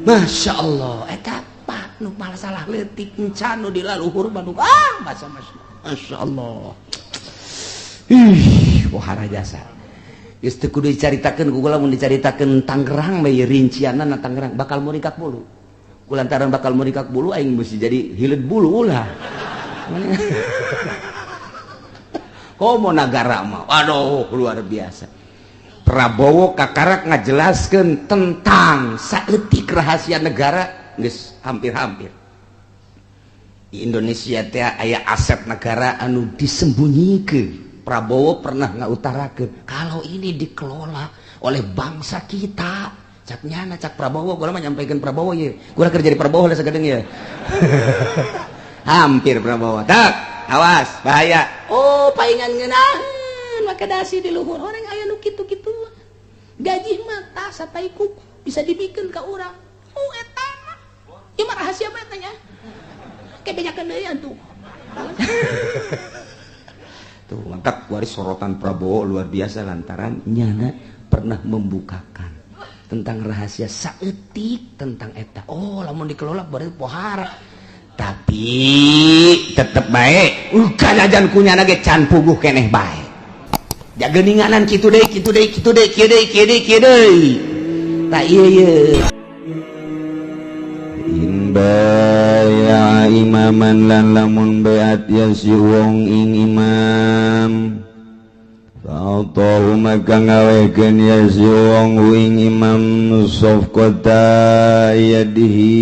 Masya Allah eta pak nu malah salah leutik encan nu dilaluhur Bandung Masya Allah wahara jasa geus teu kudu dicaritakeun ku lamun dicaritakeun Tangerang bae rincianna Tangerang bakal murikak bulu kulantaran bakal murikak bulu aing mesti jadi hileud bulu ulah komo nagara mah aduh luar biasa Prabowo kakarak ngajelaskeun tentang saeutik rahasia negara geus hampir-hampir di Indonesia teh aya aset negara anu disembunyiikeun Prabowo pernah ngautarakeun kalau ini dikelola oleh bangsa kita cak nyana cak Prabowo gua mah nyampaikeun Prabowo ye gua kerja di Prabowo lah sagadeng ya hampir Prabowo tak awas bahaya oh paingan ngeunaheun maka dasi di luhur orang aya nu kitu-kitu gaji mah tah satai kuku bisa dibikin ka urang oh eta mah ieu mah rahasia mah eta nya kebejakan deui antu tuh mangkat waris sorotan Prabowo luar biasa lantaran nyana pernah membukakan tentang rahasia saeutik tentang eta oh lamun dikelola bari pohara tapi tetep bae kanajan kunyana ge can puguh keneh bae jageninganan kitu deui kitu deui kitu deui kieu deui kieu deui kieu deui tah ieu imbaya imaman lan lamun beat ya si wong ing imam Fa'atahu maka ngawekeun ya si wong ing imam sofqata yadihi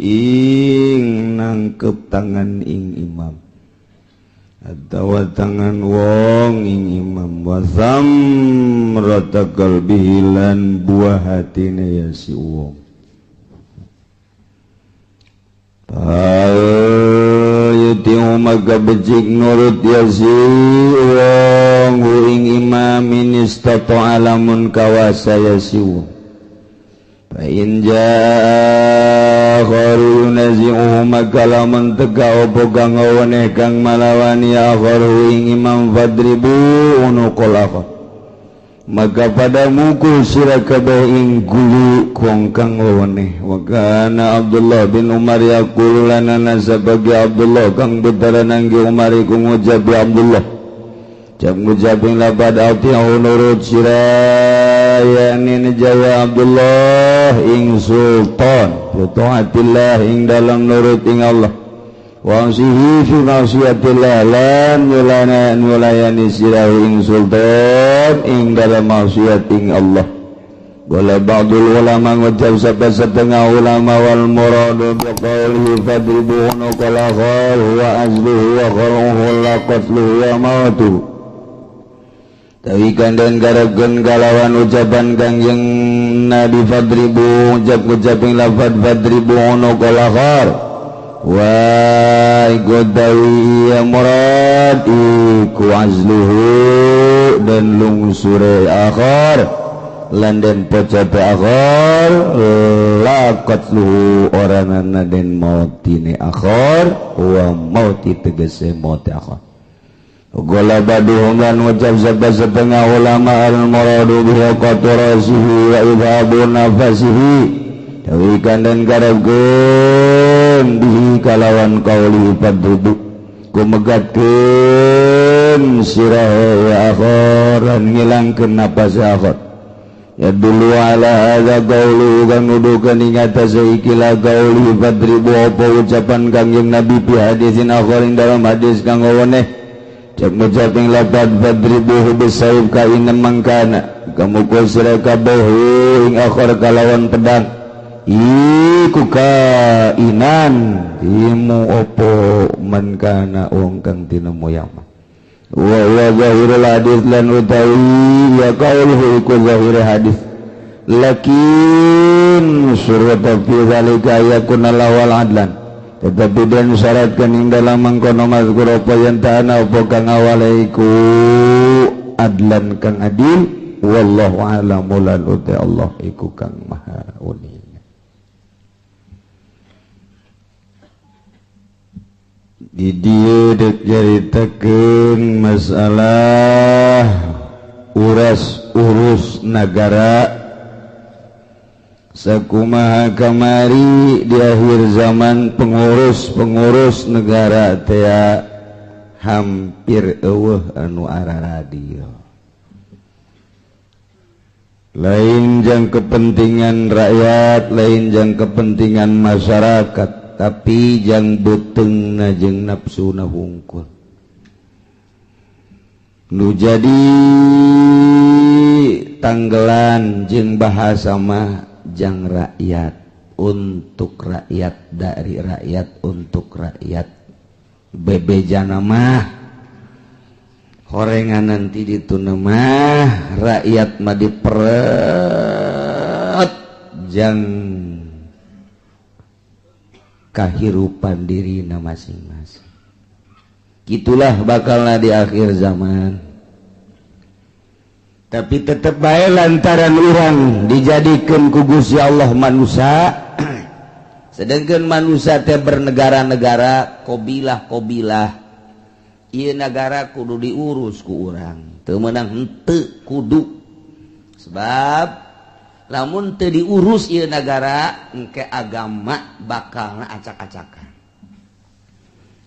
ing nangkep tangan ing imam atau tangan wong ing imam wasam rata qalbihi lan buah hatine ya si wong yutiu maka becik nurut ya si wong ing imam istata alamun kawasa ya si wong fa in jaa akharu yunazi'uhu maka lamun tega apa kang weneh kang malawani akharu ing imam fadribu unuqul akhar maka pada mukul sira kabeh ing gulu kong kang weneh wa kana Abdullah bin Umar yaqulu lana sabagi Abdullah kang betara nangge Umar iku ngucap Abdullah jab ngucap ing labad ati'u nurut sira yakni jawa Abdullah ing sultan ta'atillah ing dalam nurut ing Allah wa sihi fi ma'siyatillah lan yulayani sirahu ing sultan ing dalam maksiat ing Allah wala ba'dul ulama ngucap sampai setengah ulama wal muradu biqaulihi fadribuhu qala qal huwa azluhu wa qaluhu la qatluhu wa mautu tawikan dan garagen galawan ucapan kang yang nabi fadribu ucap ing lafad fadribu ono kolakar wa igodawi ya murad iku azluhu dan lungsure akhar lan den pocape akhar laqatluhu oranana den mautine akhar wa mauti tegese maut akhar Gola baduhum lan ucap setengah ulama al-muradu biha qaturasihi wa idhabu nafasihi tawikan dan garageun bihi kalawan qauli fadrubu kumegatkeun sirahe ya akhiran ngilangkeun napas akhir ya dulu ala hadza qaulu kang nuduhkeun ing atase ikilah qauli fadribu apa ucapan kangjeng Nabi fi hadisin akhirin dalam hadis kang weneh Jab-jabing lapat badribuhu bisayib kainem mangkana Kamukul sira kabehu ing akhir kalawan pedang Iku kainan Imu opo mankana wong kang tinamoyama Wa zahirul hadis lan utawi Ya kauluhu iku zahir hadis Lakin surata fi zalika yakuna lawal adlan tetapi dan syaratkan ing dalam mangkono mazkur apa yang ta'ana apa kang awalaiku adlan kang adil wallahu a'lamu lan uti Allah iku kang maha uning. Di dieu dek jaritakeun masalah urus negara sakumaha kamari di akhir zaman pengurus negara teh hampir eueuh anu ara radio. Lain jang kepentingan rakyat, lain jang kepentingan masyarakat, tapi jang beteungna jeung nafsuna hungkul. Nu jadi tanggelan jeung bahasa mah jang rakyat untuk rakyat, dari rakyat untuk rakyat. Bebejana mah horengan nanti dituna mah rakyat mah diperet jang kahirupan dirina masing-masing. Itulah bakalna di akhir zaman. Tapi tetep bae lantaran urang dijadikeun ku Gusti Allah manusia, sedangkan manusia teh bernegara-negara, kobilah-kobilah. Ieu negara kudu diurus ku urang, teu meunang henteu kudu. Sebab lamun teu diurus ieu negara, engke agama bakalna acak-acakan.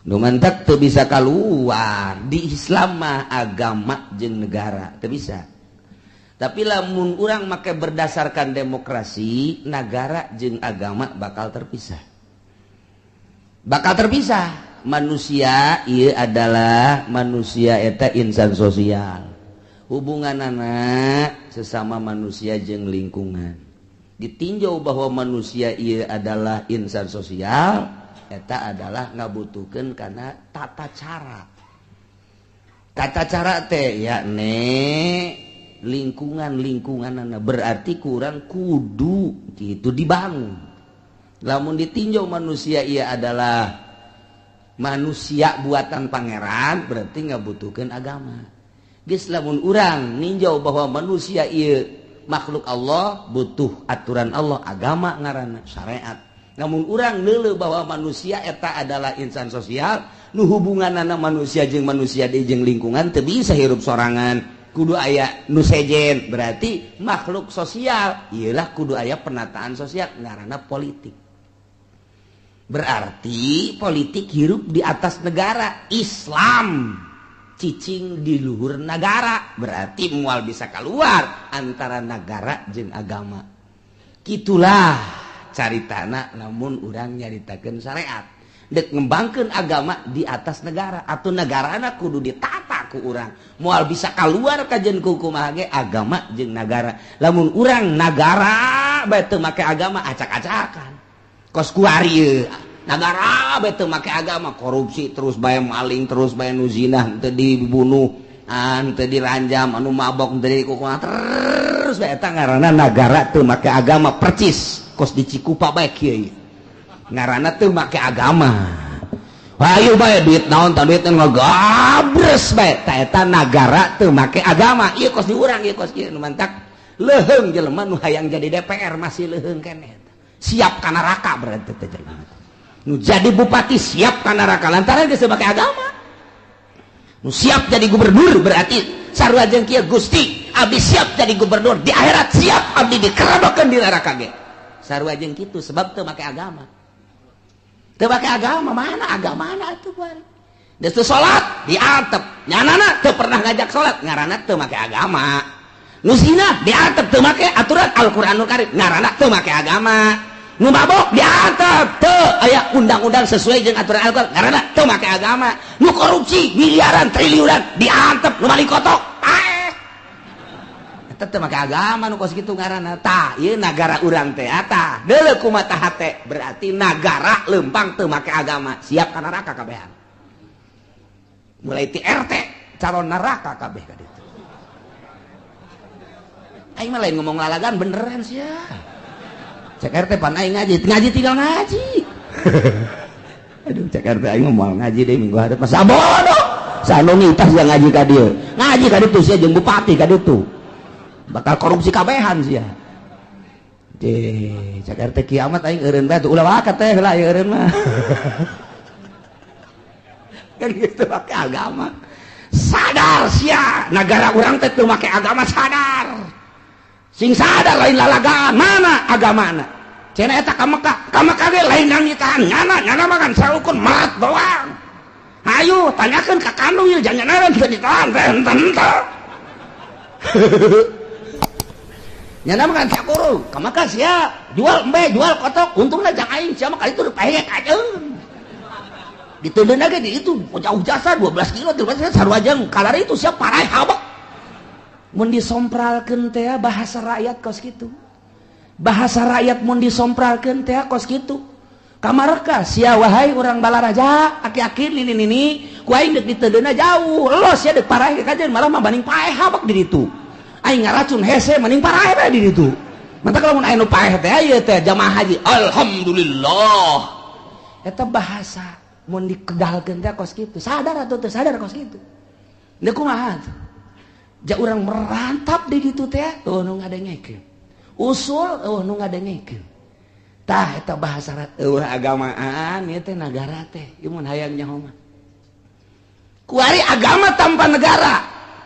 Nu mantak teu bisa kaluar di Islam mah agama jeung negara teu bisa. Tapi lamun urang make berdasarkan demokrasi, negara jeung agama bakal terpisah. Bakal terpisah. Manusia ieu adalah manusia eta insan sosial. Hubunganana sesama manusia jeung lingkungan. Ditinjau bahwa manusia ieu adalah insan sosial, eta adalah ngabutuhkeun kana tata cara. Tata cara teh yakni lingkungan-lingkunganana, berarti kurang kudu gitu dibangun. Lamun ditinjau manusia ia adalah manusia buatan pangeran, berarti ngabutuhkeun agama. Geus lamun urang ninjau bahwa manusia ieu makhluk Allah, butuh aturan Allah, agama ngaranna syariat. Namun urang neuleuh bahwa manusia eta adalah insan sosial, nu hubunganana manusia jeung manusia di jeung lingkungan teu bisa hirup sorangan. Kudu aya nu sejen, berarti makhluk sosial, iyalah kudu aya penataan sosial, ngaranna politik. Berarti politik hirup di atas negara. Islam cicing di luhur negara, berarti moal bisa keluar antara negara jeung agama. Kitulah caritana namun urang nyaritakeun syariat. Dek ngembangkeun agama di atas negara, atau negarana kudu ditata ku urang. Moal bisa keluar kajen ku kumaha ge agama jeung negara. Lamun urang negara bae teu make agama acak-acakan. Kos kuari negara bae teu make agama, korupsi terus bae maling, terus bae nu zina teu dibunuh, teu diranjam, anu mabok teu dikukuha, terus bae eta ngaranna negara teu make agama percis. Kos di Cikupa bae kieu. Ngaranna teu make agama. Hayu bae duit naon tah duit ngagabres bae tah eta nagara teu make agama. Ieu kos di urang ieu kos ieu nu mantak leuheung jelema nu hayang jadi DPR masih leuheung keneh. Siap ka neraka berarti teh jadi. Nu jadi bupati siap ka neraka lantaran geus make agama. Nu siap jadi gubernur berarti sarua jeung kieu Gusti abdi siap jadi gubernur, di akhirat siap abdi dikerodokeun di neraka ge. Sarua jeung kitu sebab teu make agama. Teu make agama, mana agamana atuh bari. Geus teu salat diatep, nyanana teu pernah ngajak salat, ngaranna teu make agama. Nu zina diatep teu make aturan Al-Qur'anul Karim, ngaranna teu make agama. Nu mabok diatep teu aya undang-undang sesuai jeung aturan Al-Qur'an, ngaranna teu make agama. Nu korupsi miliaran triliunan diatep, nu balik kotok teu make agama nu kos kitu ngaranna. Tah ieu nagara urang teh eta deuleu kumaha hate, berarti nagara leumpang teu make agama, siap ka neraka kabehan. Mulai ti RT calon neraka kabeh ka ditu. Aing mah lain ngomong lalagan beneran sia. Cek RT pan aing ngaji tinggal ngaji. Aduh cek RT aing ngomong ngaji deui minggu hareup mah sabodoh. Sanu ngitas yang ngaji ka dieu. Ngaji ka ditu sia jeung bupati ka ditu. Bakal korupsi kabehan sia. Cek RT kiamat aing eureun bae ulah wae teh heula ieu eureun mah. Kan gitu make agama. Sadar sia, negara urang teh teu make agama sadar. sing sadar lain lalagaan mana agamana cenah eta ka Mekah ge lain nyanyitaan nyana makan sarukun marat doang ayo tanyakeun ka kanu ieu jangan teu ditahan enten teh nyana makan sakuru ka Mekah sia jual kotok untungna jang aing sia mah kali itu pahek ajeung diteundeuna ge di itu jauh jasa 12 kilo 13 kilo sarua jeung kalar itu sia parai habak mun disompralkeun teh bahasa rakyat kos kitu bahasa rakyat mun disompralkeun teh kos kitu kamareka sia wahai urang balaraja aki-aki nini ku aing deuk diteundeuna jauh los sia deuk parahe kajen malah mah banding paeh habak di ditu aing ngaracun hese mending parahe bae di ditu mantap kalau mun aya nu paeh teh ieu teh jamaah haji alhamdulillah eta bahasa mun dikedalkeun teh kos kitu sadar atuh teu sadar kos kitu da kumaha tuh ja urang merantap di ditu teh nu ngadengekeun usul nu ngadengekeun tah eta bahasa agamaan ieu teh nagara teh ieu mun hayang nyaho mah kuari agama tanpa negara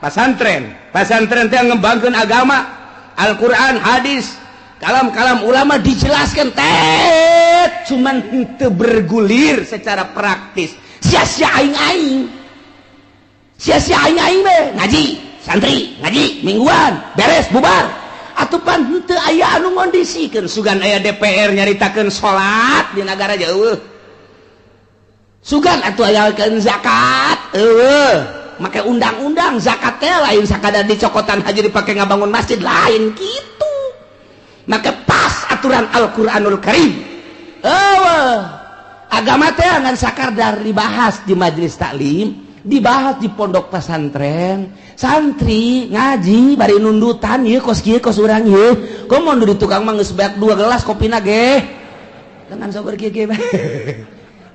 pasantren teh ngembangkeun agama Al-Qur'an hadis kalam-kalam ulama dijelaskan teh cuman henteu bergulir secara praktis sia-sia aing-aing be ngaji santri ngaji mingguan beres bubar atupan henteu aya anu ngondisikeun sugan aya DPR nyaritakeun salat di negara jauh sugan atuh aya zakat make undang-undang zakat teh lain sakadar dicokotan haji dipake ngabangun masjid lain gitu maka pas aturan Al-Quranul Karim agama teh ngan sakadar dibahas di majelis taklim dibahas di pondok pesantren santri ngaji bari nundutan ieu kos kieu kos urang ieu komo nu di tukang mah geus beak 2 gelas kopina ge dengan sabar kieu ge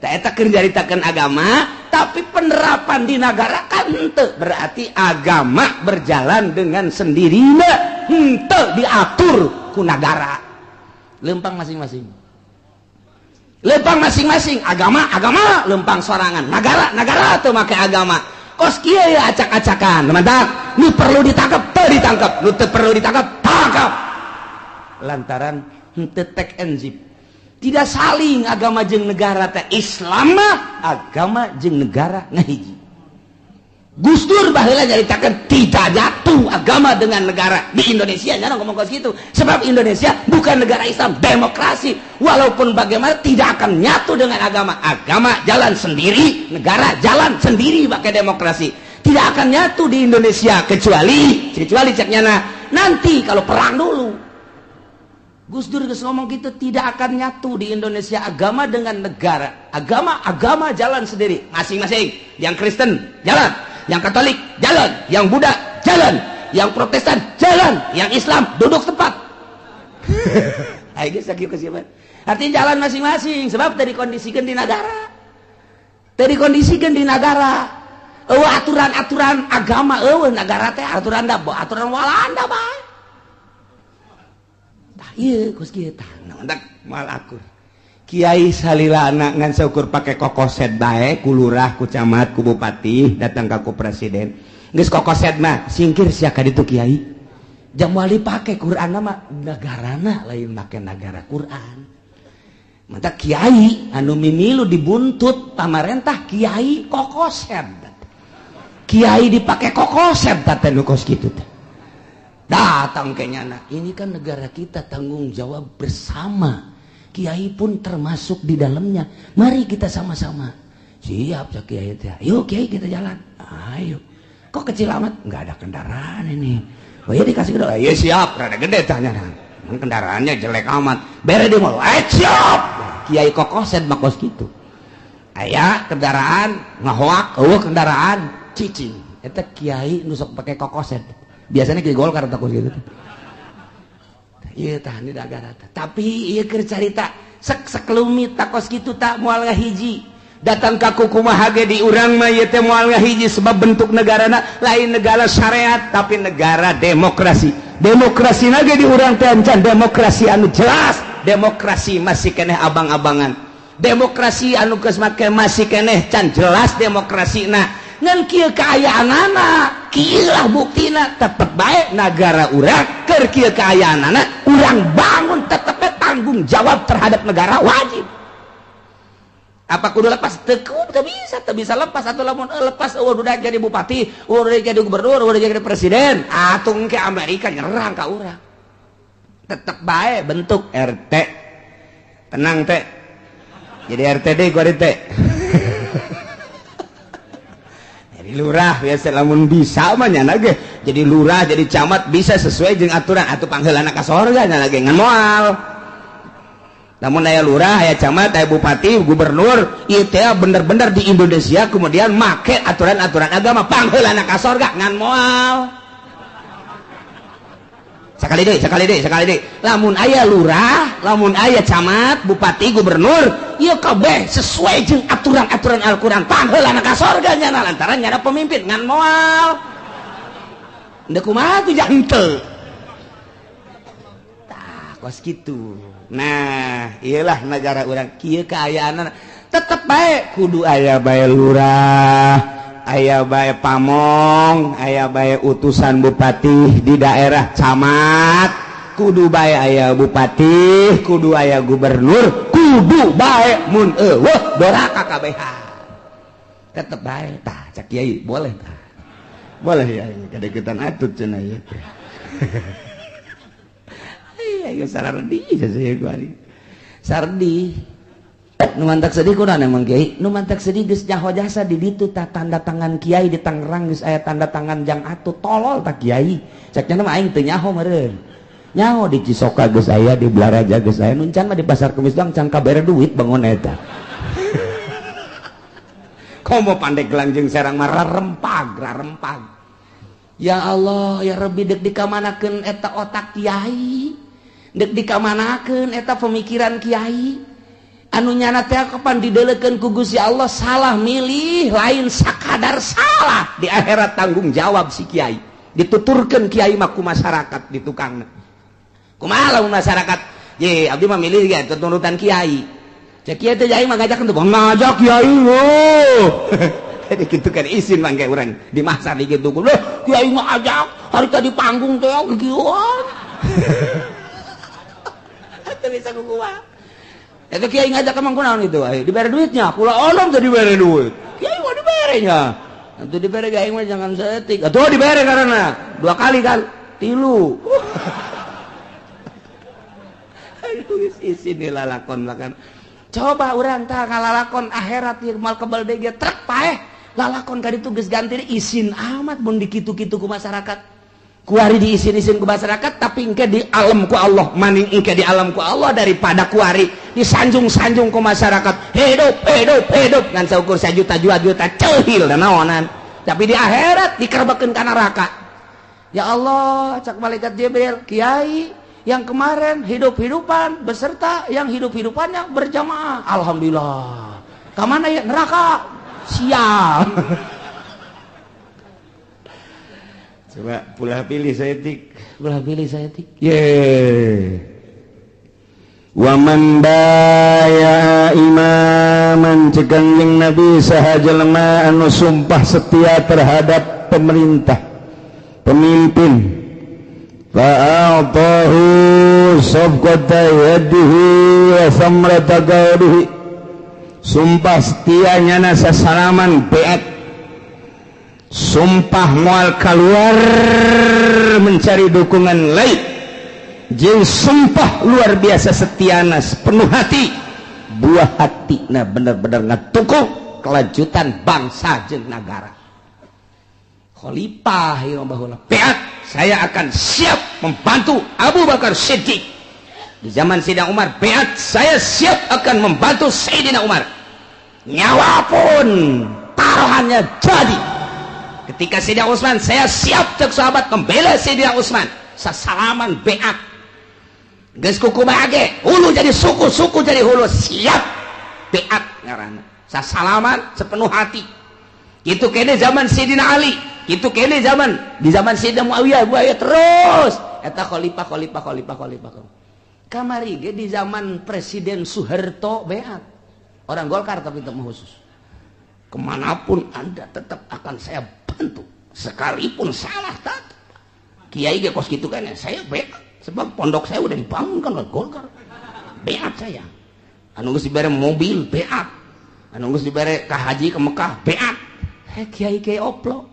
tah eta keur jaritakeun agama tapi penerapan di negara kan henteu berarti agama berjalan dengan sendirinya henteu diatur ku negara lempang masing-masing agama lempang sorangan negara teu make agama kos kieu ya acak-acakan mantap nu perlu ditangkap teu ditangkap nu teu perlu ditangkap tangkap lantaran henteu tek and zip tidak saling agama jeung negara teh Islam mah agama jeung negara ngahiji Gus Dur baheula nyaritakeun tidak jatuh agama dengan negara di Indonesia jangan ngomong kos gitu sebab Indonesia bukan negara Islam demokrasi walaupun bagaimana tidak akan nyatu dengan agama jalan sendiri negara jalan sendiri pakai demokrasi tidak akan nyatu di Indonesia kecuali ceknya nanti kalau perang dulu Gus Dur ngomong gitu tidak akan nyatu di Indonesia agama dengan negara agama jalan sendiri masing-masing yang Kristen jalan yang Katolik jalan, yang Buddha jalan, yang Protestan jalan, yang Islam duduk tempat. Artinya jalan masing-masing sebab tadi kondisikan di negara. Aturan-aturan agama negara teh aturan Walanda bae. Tah ieu geus kieu tah ndak mal akur. Kiai salilana ngan saukur pake kokoset bae ku lurah ku camat ku bupati datang ka ku presiden geus kokoset mah singkir sia ka ditu kiai jam wali pake Quran mah negarana lain make negara Quran mantap kiai anu mimilu dibuntut pamarentah kiai kokoset kiai dipake kokoset teh nu kos kitu teh datang ke nyana ini kan negara kita tanggung jawab bersama Kiai pun termasuk di dalamnya. Mari kita sama-sama. Siap cak Kiai teh. Yuk Kiai kita jalan. Ayo. Kok kecil amat? Enggak ada kendaraan ini. Oh iya dikasih gede. Iya siap. Rada gede tanya. Kendaraannya jelek amat. Bere dia mau. Siap. Kiai kokoset makos gitu. Aya kendaraan ngahoak. Kendaraan cicing. Eta Kiai nusuk pakai kokoset. Biasanya Kiai Golkar takut gitu. Iya tahan di negara tapi iya keur carita sekelumit takos gitu tak moal ngahiji datang ka kumaha ge di urang mah ieu teh moal ngahiji sebab bentuk negarana lain negara syariat tapi negara demokrasi ge di urang teh encan demokrasi anu jelas demokrasi masih keneh abang-abangan demokrasi anu geus make masih keneh can jelas demokrasina ngan kieu kaayaanana kieu lah buktina tepet bae negara urang keur kieu kaayaanana urang bangun tetep tanggung jawab terhadap negara wajib. Apa kudu lepas? Teu bisa lepas atuh lamun lepas udah jadi bupati, udah jadi gubernur, udah jadi presiden, atuh ke Amerika nyerang ka urang. Tetep bae bentuk RT. Tenang teh. Jadi RTD gua teh. Jadi lurah biasa lamun bisa mah nya ge. Jadi lurah, jadi camat bisa sesuai jeung aturan atuh pangheulana ka sorga nya ge ngan moal. Namun aya lurah, aya camat, aya bupati, gubernur, ieu teh bener-bener di Indonesia kemudian make aturan-aturan agama pangheulana ka sorga ngan moal. Sekali deh. Lamun aya lurah, lamun aya camat, bupati, gubernur, ieu kabeh sesuai jeung aturan-aturan Al-Qur'an pangheulana ka sorga nya lantaran nya pemimpin ngan moal. Endeu kumaha tuh jangteu. Tah, kos kitu. Nah, iyalah negara urang kieu kaayaanna tetep bae kudu aya bae lurah, aya bae pamong, aya bae utusan bupati di daerah camat, kudu bae aya bupati, kudu aya gubernur, kudu bae mun eueuh doraka kabehan. Tetep bae tah cak kiai boleh tah. Boleh ya kadeukeutan atut cenah ieu. Iya, sarardi saya kuari. Sardi. Nu mantak sedih kunaon emang kiai? Nu mantak sedih geus nyaho jasa di ditu tah tanda tangan kiai di Tangerang geus aya tanda tangan jang atuh tolol tah kiai. Cekna mah aing teu nyaho meureun. Nyaho di Cisoka geus aya, di Blaraja geus aya, nu can mah di Pasar Kemis doang can kabere duit bangun eta. Komo Pandeglang jeung Serang mah rarempag. Ya Allah, ya Rabbi dek dikamanakeun eta otak kiai. Dek dikamanakeun eta pemikiran kiai anu nyana teh kapan didelekeun ku Gusti Allah salah milih lain sakadar salah di akhirat tanggung jawab si kiai dituturkeun kiai mah ku masyarakat di tukangna kumaha lamun masyarakat ye abdi mah milih ge turutan kiai cek kiai teh jai mah ngajakeun teu ngajak kiai lo jadi kitu kan izin mangke urang di mahsar di kitu lho kiai mah ajak hari tadi panggung teh gieuan bisa kukuha. Itu kiai ngajak emang kunaon itu? Dibere duitnya, kula onom teh dibere duit. Kiai mah dibere nya. Atuh dibere kiai mah jangan setik. Atuh dibere karena 2 kali kan, 3. Aduh isin lalakon makan. Coba urang tah ngalalakon akhirat ieu mal kebal dege trek paeh. Lalakon ka ditu geus ganti isin amat mun dikitu-kitu ku masyarakat. Kuari diisin-isin ku masyarakat tapi engke di alam ku Allah maning engke di alam ku Allah daripada kuari disanjung-sanjung ku masyarakat hidup ngan saukur sajuta-juta ceuhil dan naonan tapi di akhirat dikerbekeun ka neraka. Ya Allah cak malaikat Jibril kiai yang kemarin hidup-hidupan beserta yang hidup-hidupannya berjamaah alhamdulillah ka mana ya neraka sial. Coba pulah pilih saya tik. Wa man baya imaman cegang yang Nabi sahajalma anu sumpah setia terhadap pemerintah pemimpin fa'atahu safqata yadihi wa samrata qawdihi sumpah setianya nasa salaman beat sumpah moal keluar mencari dukungan lain jeung sumpah luar biasa setiana penuh hati buah hati nah benar-benar ngatukung kelanjutan bangsa jeung negara. Khalifah bahula beat saya akan siap membantu Abu Bakar Siddiq di zaman Sayyidina Umar beat saya siap akan membantu Sayyidina Umar nyawa pun taruhannya jadi. Ketika Sayyidina Utsman saya siap cek sahabat membela Sayyidina Utsman sasalaman beat geus kuku bage hulu jadi suku jadi hulu siap beat ngaranna sasalaman sepenuh hati kitu kene zaman Sayyidina Ali kitu kene zaman di zaman Sayyidina Muawiyah terus eta khalifah kamari ge di zaman Presiden Soeharto beat orang Golkar tapi teu khusus kemanapun Anda tetap akan saya bantu sekalipun salah tata kiai ge kos gitu kan, saya beat sebab pondok saya udah dibangunkan oleh Golkar. Beat saya. Anu geus dibere mobil beat. Anu geus dibere ka haji ke Mekah beat. Kiai oplo.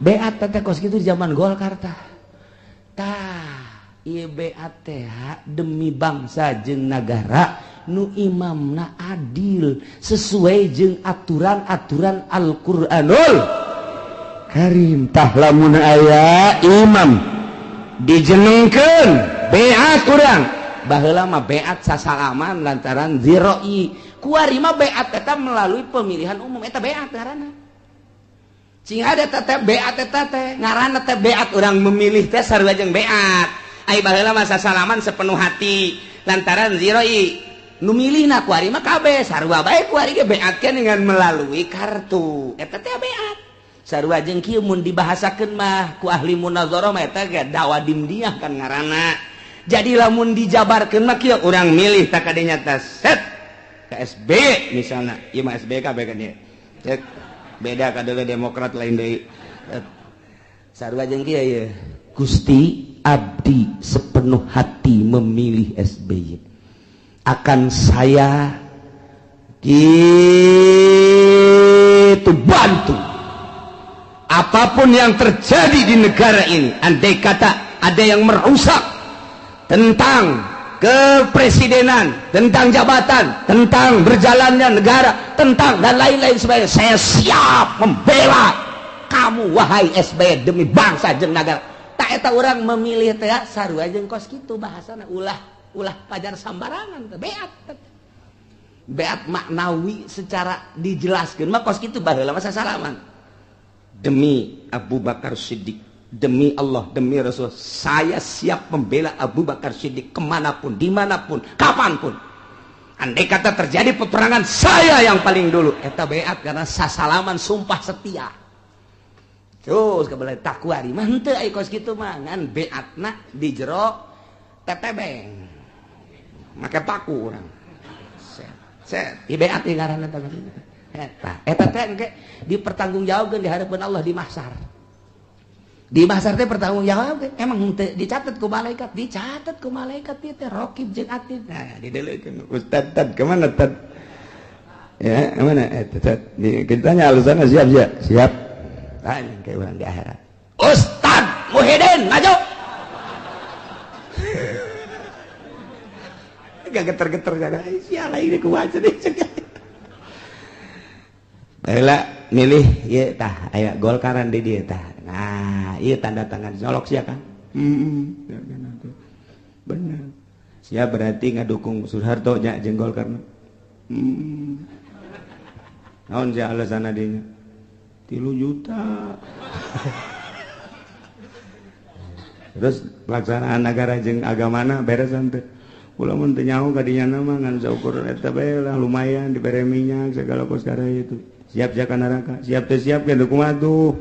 Beat teh kos gitu di zaman Golkar tah. Ieu beat teh demi bangsa jeung nagara nu imamna adil sesuai jeung aturan-aturan Al-Qur'anul Karim. Tah lamun aya imam dijenengkeun beat urang baheula mah beat sasalaman lantaran ziroi kuari mah beat eta melalui pemilihan umum eta beat ngaranna cing ada teh beat eta teh ngaranna teh beat urang memilih teh sarua jeung beat ai baheula mah sasalaman sepenuh hati lantaran ziroi nu milihna kuari mah kabeh sarua bae kuari ge beatkeun dengan melalui kartu eta teh beat sarua jeung kieu mun dibahasakeun mah ku ahli munazarah mah eta ge dawadim diah kan ngaranna. Jadi lamun dijabarkeun mah kieu urang milih tak kadinya teh set ka SBY misalna. Ieu mah SBY kabeh kan ieu. Beda kadewe Demokrat lain deui. Sarua jeung kieu ieu. Gusti abdi sepenuh hati memilih SBY. Akan saya gitu bantu apapun yang terjadi di negara ini. Andai kata ada yang merusak tentang kepresidenan, tentang jabatan, tentang berjalannya negara, tentang dan lain-lain sebagainya, saya siap membela kamu wahai SBY demi bangsa jeung nagara. Tak eta orang memilih teh sarua jeung kos kitu bahasana ulah pajar sambarangan teh beat maknawi secara dijelaskeun mah kos kitu baheula mah sasalaman. Demi Abu Bakar Siddiq, demi Allah, demi Rasul, saya siap membela Abu Bakar Siddiq kemanapun, dimanapun, kapanpun. Andai kata terjadi peperangan, saya yang paling dulu. Eta beat karena sasalaman sumpah setia. Terus kebelah takwari, mah henteu ai kos kitu mah ngan beatna di jero tetebeng. Make paku urang. Set, di beat ieu ngaranna teh. Eta teh engke dipertanggungjawabkeun di hadapan Allah di mahsyar. Di mahsyar teh pertanggungjawab emang teu dicatet ku malaikat, dicatet ku malaikat ieu teh raqib jeung atid. Nah, dideleukeun Ustaz Tad ke mana Tad? Ya, mana eta Tad? Kita tanya alusana siap. Tanya kayak urang di akhirat. Ustaz Muhyiddin maju. Gak geter-geter jaga. Sia lain ku waca deui. Baiklah milih ieu tah aya Golkaran di dieu tah. Nah, ieu tanda tangan nyolok sia kan? Bener. Sia berarti ngadukung Soeharto nya jeung Golkar. Naon sia alasanna dinya? 3 juta. Terus pelaksanaan negara jeung agamana beresan teh. Ulah mun teu nyaho ka dinya mah ngan saukur eta bae lah lumayan dibere minyak segala perkara itu. Siap ka neraka, siap teh siap ke kumaha tuh.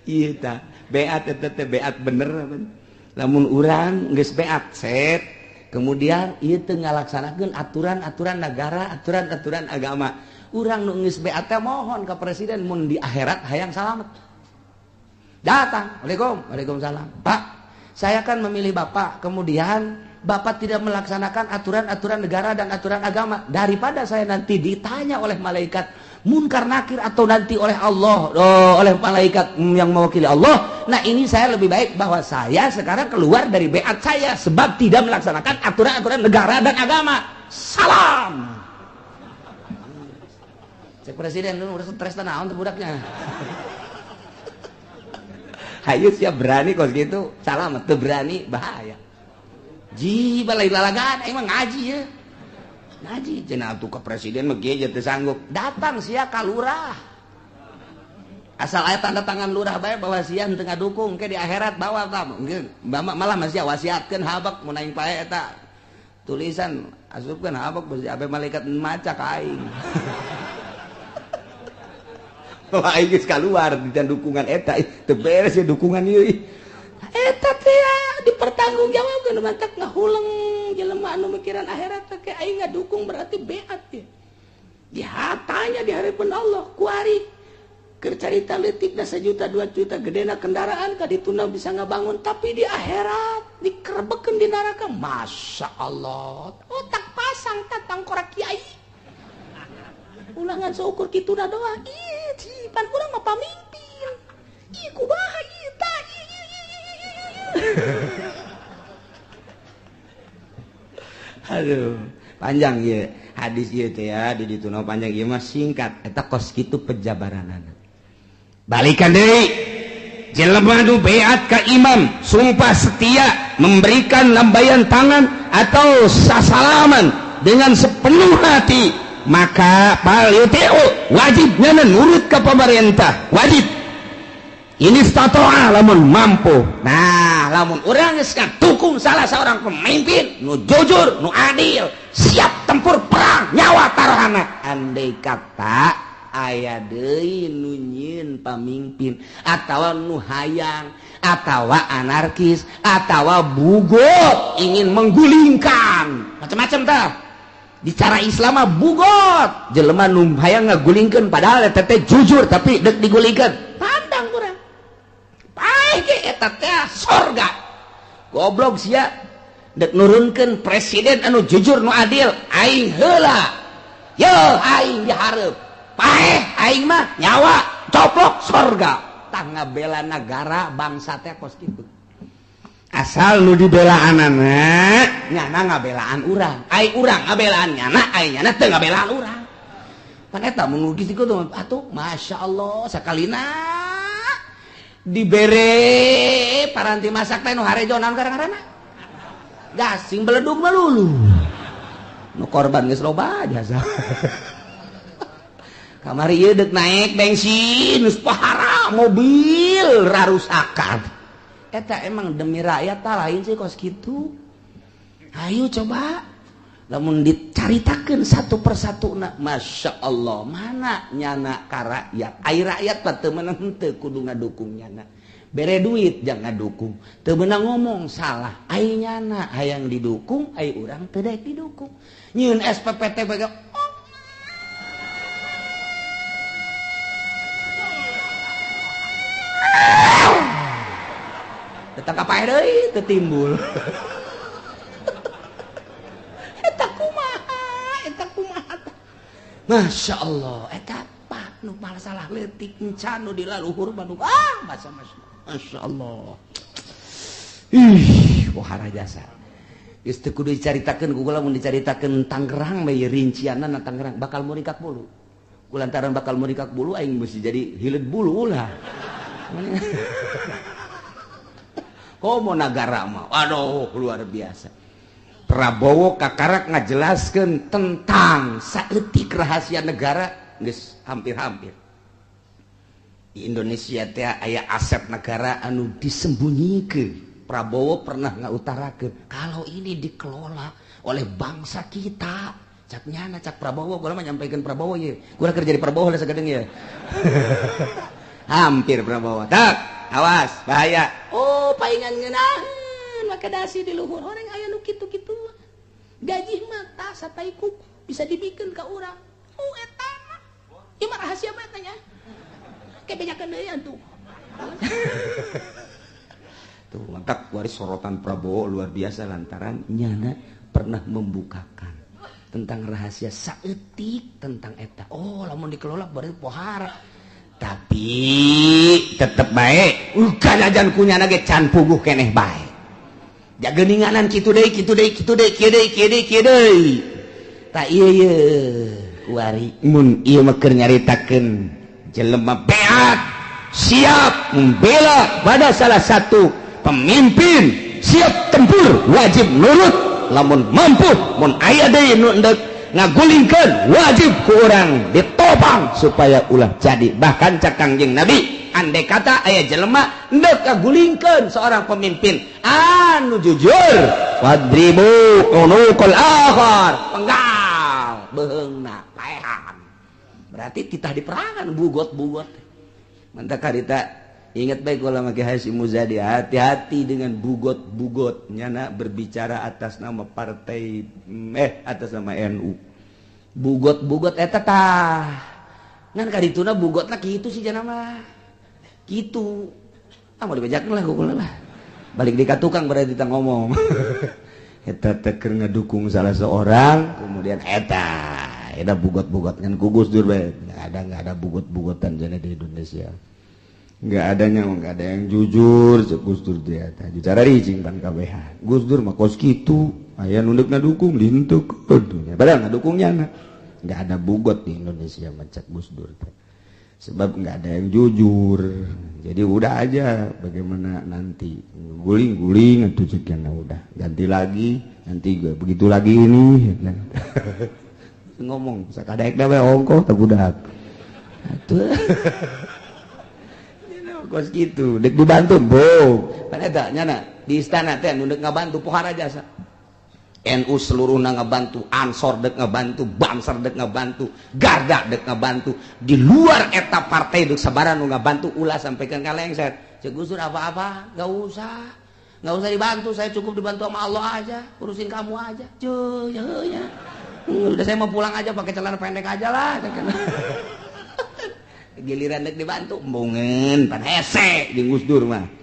Ieu tah, beat eta teh beat bener apa. Lamun urang geus beat set, kemudian ieu teu ngalaksanakeun aturan-aturan negara, aturan-aturan agama. Urang nu geus beat teh mohon ka presiden mun di akhirat hayang salamet. Datang, Waalaikumsalam. Pak, saya kan memilih Bapak, kemudian Bapak tidak melaksanakan aturan-aturan negara dan aturan agama. Daripada saya nanti ditanya oleh malaikat munkar nakir atau nanti oleh Allah, oleh malaikat yang mewakili Allah. Nah ini saya lebih baik bahwa saya sekarang keluar dari beat saya sebab tidak melaksanakan aturan-aturan negara dan agama. Salam. Cek presiden dulu udah stres naon tuh budaknya. Hayu siap berani kos gitu. Salam tuh berani bahaya. Ji balai lalagan emang ngaji ya. Ngaji cenah atuh ka presiden mah ge teu sanggup. Datang sia ka lurah. Asal aya tanda tangan lurah bae bahwa sia henteu ngadukung ke di akhirat bawa tah. Malah masih wasiatkeun habak mun aing pae eta. Tulisan asupkeun habak bisi abe malaikat maca ka aing. Wah aing geus kaluar di dukungan eta teu beres ya dukungan ieu. Eta teh dipertanggungjawabkeun mantak ngahuleng jelema anu mikiran akhirat teh aing ngadukung berarti beat teh. Dihatanya di hadapan Allah kuari carita leutik 1 juta 2 juta gedena kendaraan ka dituna bisa ngabangun tapi di akhirat dikerebekeun di neraka. Masya Allah otak pasang tatang korak kiai ulangan seukur kituna doang ieu pan urang mah pamimpin ieu kumaha ieu tah aduh panjang ya hadis ieu teh ya di dituna panjang ieu mah singkat eta kos kitu pejabaranana. Balikan deui jelema nu beat ka imam sumpah setia memberikan lambaian tangan atau sasalaman dengan sepenuh hati maka paliyuti'u wajibnya nurut ke pemerintah wajib ini stato'a lamun mampu. Nah lamun urang geus dukung salah seorang pemimpin nu jujur nu adil siap tempur perang nyawa taruhana andai kata aya deui nu nyieun pamimpin atawa nu hayang atawa anarkis atawa bugot ingin menggulingkan macam-macam tah di cara Islam mah bugot jelema nu hayang ngagulingkeun padahal eta teh jujur tapi deuk digulingkeun pandang urang bae ge eta teh surga goblok sia deuk nurunkeun presiden anu jujur nu adil aing heula ye aing dihareup paeh aing mah nyawa coplok surga tah ngabela negara bangsa teh kos kitu asal nu dibelaanana nyana ngabelaan urang ai urang ngabelaan nyana ai nyana teu ngabelaan urang pan eta mun kitu tuh atuh masyaallah sakalina dibere paranti masak teh nu harejo naon garang-garangna gasing beledug melulu nu korban geus loba jasa kamari ieu deuk naik bensin geus pahara mobil rarusakan eta emang demi rakyat tah lain sih kos kitu. Ayo coba lamun dicaritakeun satu persatuna Masya Allah mana nyana ka rakyat ai rakyat mah teu meunang henteu kudu ngadukung nyana bere duit jangan ngadukung teu meunang ngomong salah ai nyana hayang didukung ai urang teu daek didukung nyieun SPPT bae tetap kapaeh deui teu timbul eta kumaha Masya Allah eta pak nu salah leutik encan nu dilaluhur bandung Masya Allah ih pohara jasa geus teu kudu dicaritakeun ku lamun dicaritakeun Tangerang mah ieu rincianna Tangerang bakal murikak bulu kulantaran bakal murikak bulu aing mesti jadi hileud bulu ulah komo negara mah aduh luar biasa Prabowo kakarak ngajelaskeun tentang saeutik rahasia negara geus hampir-hampir di Indonesia teh aya aset negara anu disembunyiikeun Prabowo pernah ngautarakeun kalau ini dikelola oleh bangsa kita cak nyana cak Prabowo gua mah nyampaikeun Prabowo ye gua kerja di Prabowo lah sagadeng ya hampir Prabowo tak awas bahaya oh paingan ngeunaheun make dasi di luhur orang aya nu kitu-kitu gaji mah tah satai kuku bisa dibikeun ka urang oh eta mah ieu mah rahasia mah eta nya kebanyakan deui antu tuh mantap waris sorotan Prabowo luar biasa lantaran nyana pernah membukakan tentang rahasia saeutik tentang eta oh lamun dikelola bari pohara tapi tetep baik kanajan kunyana ge can puguh keneh bae jageuninganan kitu deui kitu deui kitu deui kieu deui kieu deui kieu deui ta ieu ye kuari mun ieu mah keur nyaritakeun jelema beat siap membela pada salah satu pemimpin siap tempur wajib nurut lamun mampu mun aya deui nu endek ngagulingkeun wajib ku urang ditopang supaya ulah jadi bahkan cak Kangjeng Nabi andai kata aya jelema hendak ngagulingkeun seorang pemimpin anu jujur wadribu unuqul akhar penggal beheungna paehan berarti titah diperangan bugot-bugot mantap karita ingat baik ulama Ki Hasyim Muzadi hati-hati dengan bugot-bugot nyana berbicara atas nama partai atas nama NU bugot-bugot eta tah ngan kadituna bugot lah kitu sih jana mah kitu mau dibajakeun lah kukulna lah balik di ka tukang berarti kita ngomong eta teh keur ngedukung salah seorang kemudian eta bugot-bugot ngan ku Gus Dur bae enggak ada bugot-bugotan jana di Indonesia enggak ada yang jujur cek Gus Dur teh eta bicara ricing pan kabeh Gus Dur mah kos kitu aya nu deuk ngadukung dihentuk kudunya padahal ngadukungnya enggak ada bugot di Indonesia mencek Gus Dur teh sebab enggak ada yang jujur jadi udah aja bagaimana nanti guling-guling atuh ceukna udah ganti lagi nanti begitu lagi ini ngomong sakadaek da we ongkoh teh budak atuh kos kitu dek dibantu bong pan eta nyana di istana teh nu deuk ngabantu pohara jasa NU seluruhna ngabantu, Ansor dek ngabantu, Banser dek ngabantu, Garda dek ngabantu. Di luar eta partai dek sabaran nu ngabantu ulah sampaikan ka lengser. Cek Gus Dur apa-apa, enggak usah dibantu, saya cukup dibantu sama Allah aja, urusin kamu aja. Cuy, ya. Udah saya mau pulang aja pakai celana pendek aja lah. Giliran dek dibantu, embungeun pan hese di Gus Dur mah.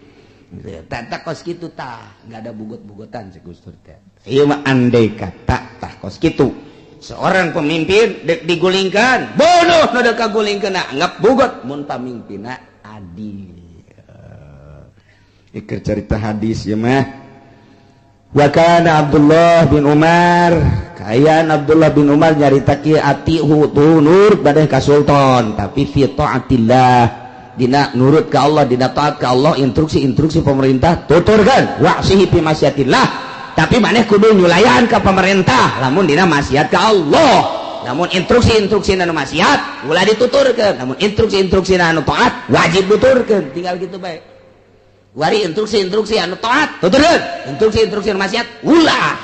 Tak kos kitu tah, enggak ada bugot-bugotan cek Gus Dur teh. Ieu mah andai kata tah kos kitu. Seorang pemimpin dek digulingkan, bodoh nu dek kagulingkeunna, anggap bugot mun pamimpinna adil. Ikir cerita hadis ya mah. Wa kana Abdullah bin Umar, kayan Abdullah bin Umar nyarita kieu atihu tunur badeh ka sultan, tapi fi taatillah dina nurut ke Allah, dina taat ke Allah, instruksi pemerintah tuturkan wa'sihi fi masyiatillah tapi maneh kudu nyulayan ke pemerintah lamun dina maksiat ke Allah namun instruksi anu maksiat ulah dituturkeun namun instruksi anu taat wajib tuturkeun tinggal gitu bae wari instruksi anu taat tuturkeun instruksi anu maksiat ulah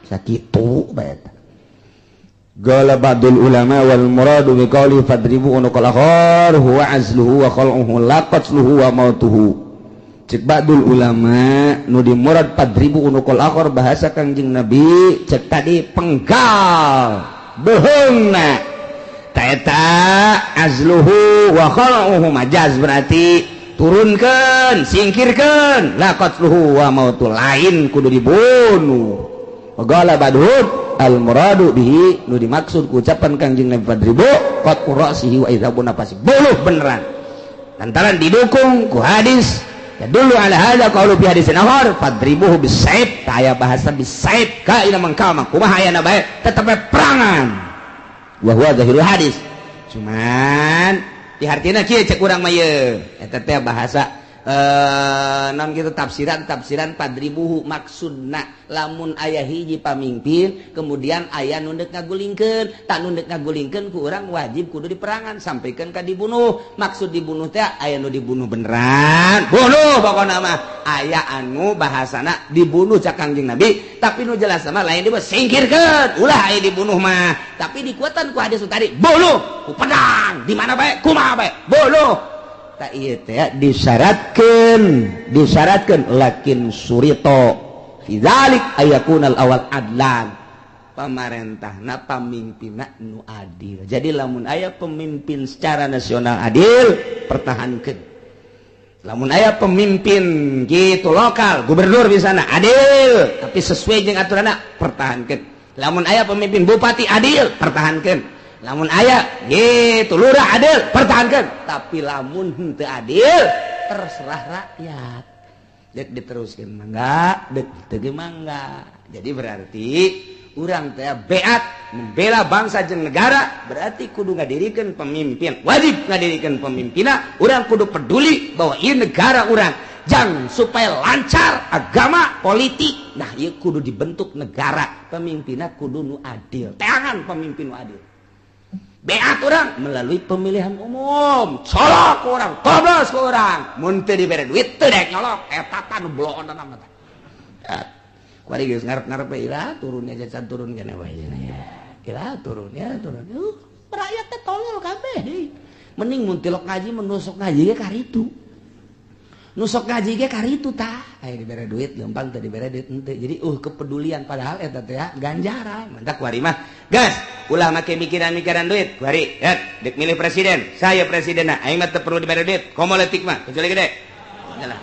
sakitu bae Qala ba'dul ulama wal muradu bi qawli fadribu unuqal akhar huwa azluhu wa khal'uhu la qatluhu wa mautuhu. Cek ba'dul ulama nu di murad fadribu unuqal akhar bahasa Kangjeng Nabi cek tadi penggal beheungna. Ta eta azluhu wa khal'uhu majaz berarti turunkeun, singkirkeun, la qatluhu wa mautu lain kudu dibunuh. Qala ba'dul al-muradu bihi nu dimaksud ku ucapan Kangjeng Nabi fadribu qad ra'sihi wa idhabun nafasi buluh beneran lantaran didukung ku hadis ya dulu ala hadza qaulu fi hadisin akhar fadribuhu bisayf aya bahasa bisayf ka ila mangkama kumaha aya na bae tetep perangan wa huwa zahirul hadis cuman di hartina kieu cek urang mah ye eta teh bahasa non gitu tafsiran padribuhu maksudna lamun aya hiji pamimpin kemudian aya nu deuk ngagulingkeun tak nu deuk ngagulingkeun ku urang wajib kudu diperangan sampaikan ka dibunuh maksud dibunuh teh aya nu dibunuh beneran bunuh pokona mah aya anu bahasana dibunuh cak Kangjeng Nabi tapi nu jelas mah lain dibunuh singkirkeun ulah aya dibunuh mah tapi dikuatan ku hadis tadi bunuh ku pedang di mana bae kumaha bae bunuh tak iya teh disyaratkan lakin surito fi dzalik ayakunal awal adlan pamarentahna pamimpinna nu adil jadi lamun aya pemimpin secara nasional adil pertahankeun lamun aya pemimpin gitu lokal gubernur bisana adil tapi sesuai jeung aturanna pertahankeun lamun aya pemimpin bupati adil pertahankeun lamun aya gitu lurah adil pertahankan tapi lamun henteu adil terserah rakyat dek diteruskeun mangga dek teu mangga jadi berarti urang teh beat membela bangsa jeung negara berarti kudu ngadirikeun pemimpin wajib ngadirikeun pemimpinna urang kudu peduli bahwa ieu negara urang jang supaya lancar agama politik nah ieu kudu dibentuk negara pemimpinna kudu nu adil teangan pemimpin nu adil beat orang melalui pemilihan umum colok orang toblos ke orang mun teu dibere duit teu dek nyolok eta nu bloon nama tah kuari geus ngarep-ngarep ira turunnya jajan turun kana wae ira turun rakyat teh tolol kabeh mending mun tilok ngaji menusuk ngaji ge karitu nusuk ngaji ge karitu tah aya dibere duit gampang teu dibere duit henteu jadi kepedulian padahal eta teh ganjaran mantap kuari mah gas ulah make mikiran-mikiran duit bari dek milih presiden saya presiden aing mah teu perlu dibere duit komo leutik mah kecuali gede jalan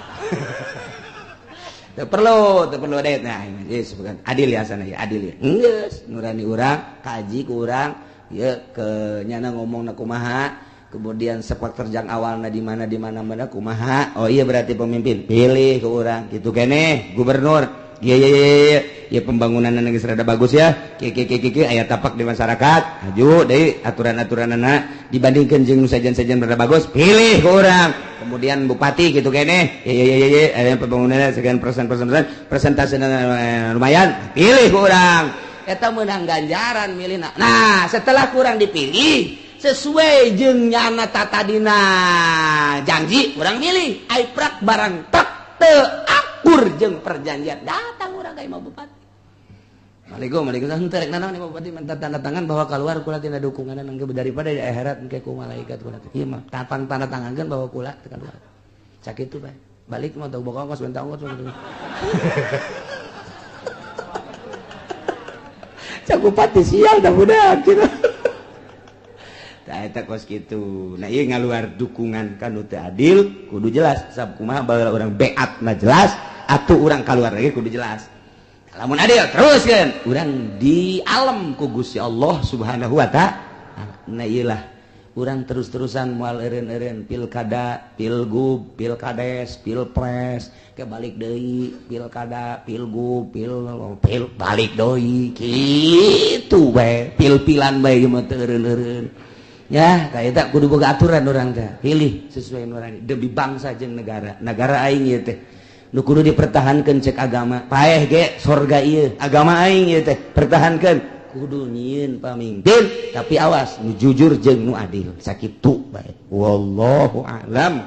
teu perlu duit nah geus bukan adil ya sana ya adil ya geus nurani urang kaji ku urang ya ke nyana ngomongna kumaha kemudian sepak terjang awalna di mana kumaha oh iya berarti pemimpin pilih ke urang gitu keneh gubernur iya pembangunan geus rada bagus ya aya tapak di masyarakat maju deui aturan-aturan anak dibandingkeun jeung nu sajen-sajen rada bagus pilih ke urang kemudian bupati gitu keneh iya aya pembangunan sekian persentase lumayan pilih ke urang eta meunang ganjaran milihna nah setelah kurang dipilih sesuai jeung nyana tatadina janji urang milih aiprak barang tak teu akur jeung perjanjian datang urang ka imam bupati Assalamualaikum henteu rek nanaon imam bupati minta tanda tangan bahwa keluar kula tina dukungan engke daripada di akhirat engke ku malaikat kula ieu mah tanda tangankeun bahwa kula teu keluar cak kitu bae balik mah teu boga ongkos minta ongkos cak bupati sial dah budak kitu eta kos kitu nah ieu ngaluar dukungan kanu teu adil kudu jelas sabab kumaha baheula urang beat mah jelas atuh urang kaluar lagi kudu jelas lamun adil teruskeun urang di alam ku Gusti Allah Subhanahu wa taala nah ieulah urang terus-terusan moal eureun-eureun pilkada pilgub pilkades pilpres ke balik deui pilkada pilgub pil balik deui kitu bae pil-pilan bae mah teu eureun-eureun ya kayak kudu boga aturan orang teh pilih sesuai nurani demi bangsa jeung negara aing ieu teh nu kudu dipertahankeun cek agama paeh ge sorga ieu agama aing ieu teh pertahankeun kudu nyieun pamimpin tapi awas nu jujur jeung nu adil sakitu bae wallahu a'lam